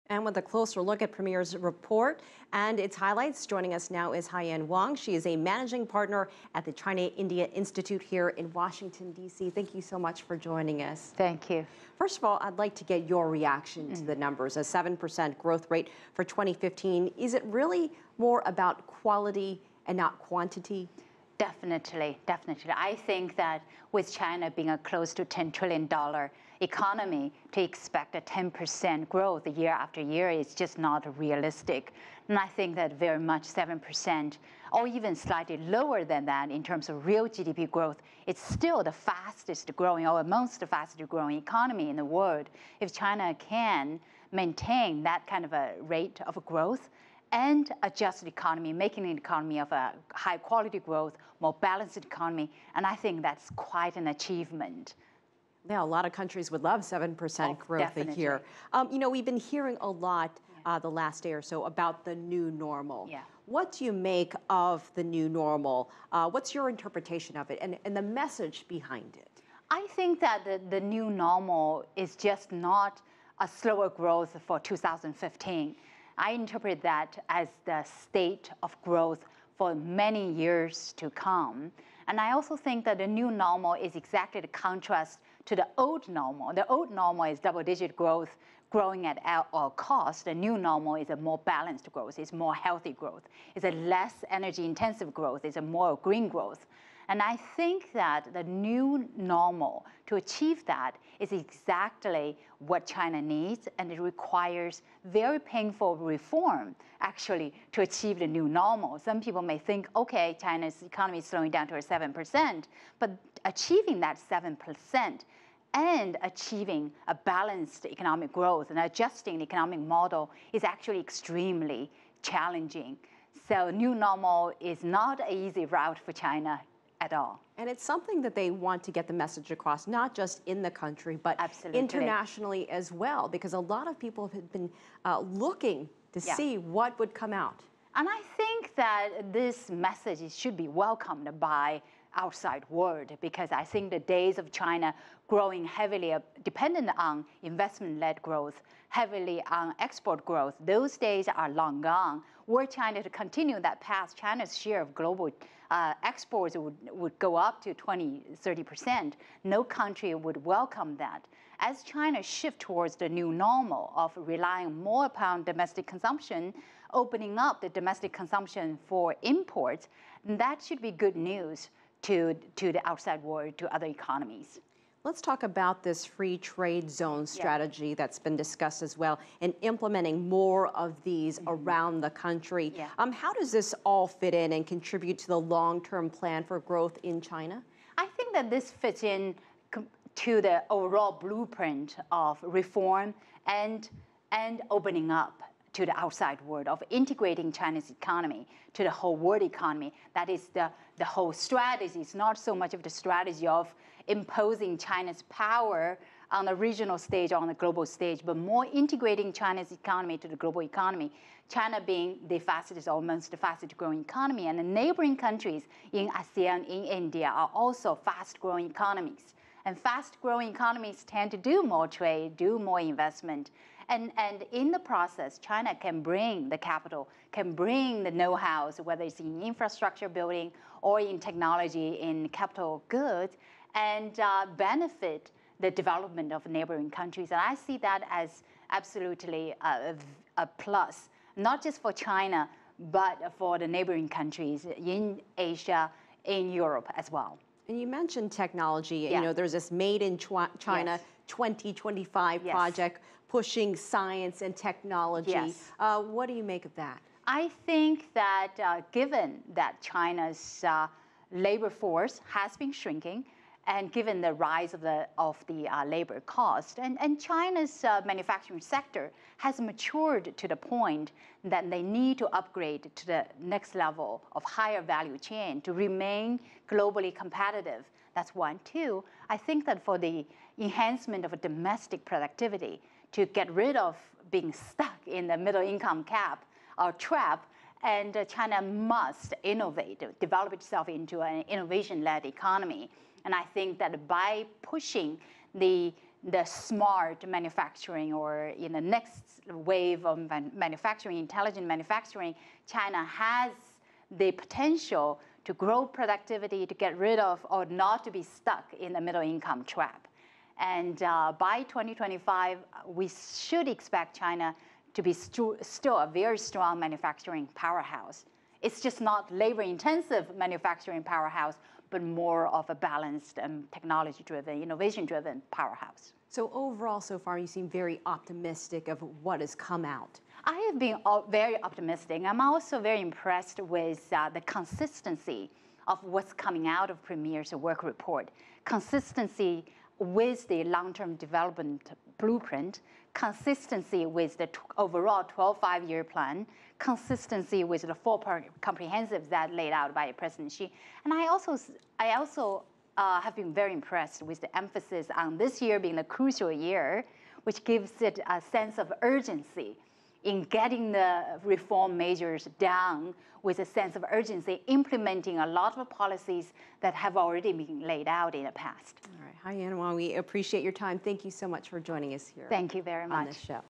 And with a closer look at Premier's report and its highlights, joining us now is Haiyan Wang. She is a managing partner at the China-India Institute here in Washington, D.C. Thank you so much for joining us. Thank you. First of all, I'd like to get your reaction to the numbers. A 7% growth rate for 2015. Is it really more about quality and not quantity? Definitely, definitely. I think that with China being a close to $10 trillion economy, to expect a 10% growth year after year is just not realistic. And I think that very much 7% or even slightly lower than that in terms of real GDP growth, it's still the fastest growing or amongst the fastest growing economy in the world. If China can maintain that kind of a rate of growth, and adjust the economy, making an economy of a high quality growth, more balanced economy, and I think that's quite an achievement. Yeah, a lot of countries would love 7% growth definitely. a year. We've been hearing a lot the last day or so about the new normal. Yeah. What do you make of the new normal? What's your interpretation of it and the message behind it? I think that the new normal is just not a slower growth for 2015. I interpret that as the state of growth for many years to come. And I also think that the new normal is exactly the contrast to the old normal. The old normal is double-digit growth, growing at all costs. The new normal is a more balanced growth. It's more healthy growth. It's a less energy-intensive growth. It's a more green growth. And I think that the new normal, to achieve that, is exactly what China needs, and it requires very painful reform, actually, to achieve the new normal. Some people may think, okay, China's economy is slowing down to 7%, but achieving that 7% and achieving a balanced economic growth and adjusting the economic model is actually extremely challenging. So new normal is not an easy route for China at all. And it's something that they want to get the message across, not just in the country, but Absolutely. internationally as well, because a lot of people have been looking to see what would come out. And I think that this message should be welcomed by outside world, because I think the days of China growing heavily dependent on investment-led growth, heavily on export growth, those days are long gone. Were China to continue that path, China's share of global exports would go up to 20–30%. No country would welcome that. As China shifts towards the new normal of relying more upon domestic consumption, opening up the domestic consumption for imports, that should be good news to the outside world, to other economies. Let's talk about this free trade zone strategy that's been discussed as well, and implementing more of these around the country. How does this all fit in and contribute to the long-term plan for growth in China? I think that this fits in to the overall blueprint of reform and opening up to the outside world, of integrating China's economy to the whole world economy. That is the whole strategy. It's not so much of the strategy of imposing China's power on the regional stage or on the global stage, but more integrating China's economy to the global economy. China being the fastest, almost the fastest growing economy, and the neighboring countries in ASEAN, in India, are also fast growing economies. And fast growing economies tend to do more trade, do more investment. And in the process, China can bring the capital, can bring the know-how, whether it's in infrastructure building or in technology, in capital goods, and benefit the development of neighboring countries. And I see that as absolutely a plus, not just for China, but for the neighboring countries in Asia, in Europe as well. And you mentioned technology. There's this Made in China 2025 project pushing science and technology. What do you make of that? I think that given that China's labor force has been shrinking, and given the rise of the labor cost, and China's manufacturing sector has matured to the point that they need to upgrade to the next level of higher value chain to remain globally competitive. That's one. Two, I think that for the enhancement of domestic productivity, to get rid of being stuck in the middle income cap or trap, and China must innovate, develop itself into an innovation-led economy. And I think that by pushing the the smart manufacturing, or in the next wave of manufacturing, intelligent manufacturing, China has the potential to grow productivity, to get rid of or not to be stuck in the middle income trap. And by 2025, we should expect China to be still a very strong manufacturing powerhouse. It's just not labor-intensive manufacturing powerhouse, but more of a balanced and technology-driven, innovation-driven powerhouse. So overall, so far, you seem very optimistic of what has come out. I have been very optimistic. I'm also very impressed with the consistency of what's coming out of Premier's work report. Consistency with the long-term development blueprint, consistency with the overall 12 five-year plan, consistency with the four comprehensives that laid out by President Xi. And I also have been very impressed with the emphasis on this year being a crucial year, which gives it a sense of urgency in getting the reform measures down, with a sense of urgency, implementing a lot of policies that have already been laid out in the past. All right, Haiyan Wang, we appreciate your time. Thank you so much for joining us here. Thank you very much. On this show.